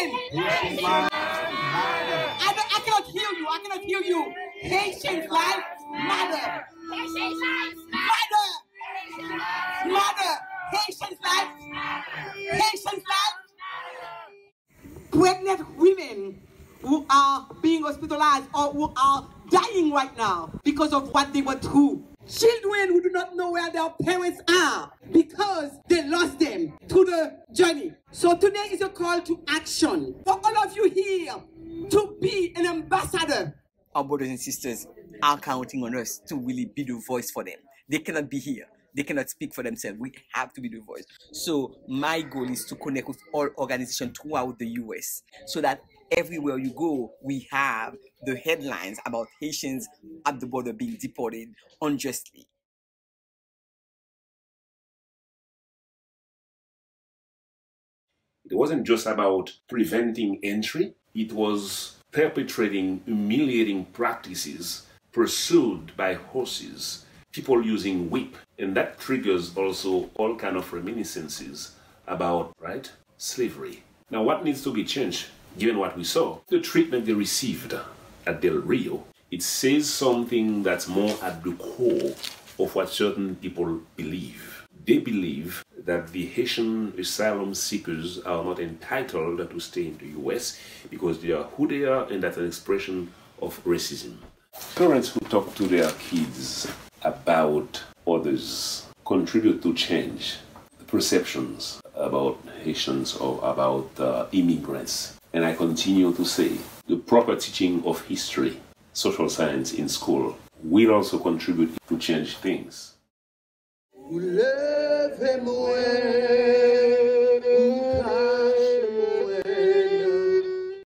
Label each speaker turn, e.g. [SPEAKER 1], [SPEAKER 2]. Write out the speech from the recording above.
[SPEAKER 1] Haitian life matter. I cannot hear you. I cannot hear you. Haitian life matter. Haitian life matter. Matter. Haitian life. Haitian life. Pregnant women who are being hospitalized or who are dying right now because of what they went through. Children who do not know where their parents are because they lost them through the journey. So today is a call to action for all of you here to be an ambassador.
[SPEAKER 2] Our brothers and sisters are counting on us to really be the voice for them. They cannot be here. They cannot speak for themselves. We have to be the voice. So my goal is to connect with all organizations throughout the US so that everywhere you go, we have the headlines about Haitians at the border being deported unjustly.
[SPEAKER 3] It wasn't just about preventing entry. It was perpetrating humiliating practices pursued by horses, people using whip. And that triggers also all kind of reminiscences about, right, slavery. Now, what needs to be changed, given what we saw? The treatment they received at Del Rio, it says something that's more at the core of what certain people believe. They believe that the Haitian asylum seekers are not entitled to stay in the US because they are who they are, and that's an expression of racism. Parents who talk to their kids about others contribute to change perceptions about Haitians or about immigrants. And I continue to say the proper teaching of history, social science in school will also contribute to change things.
[SPEAKER 1] Love him well.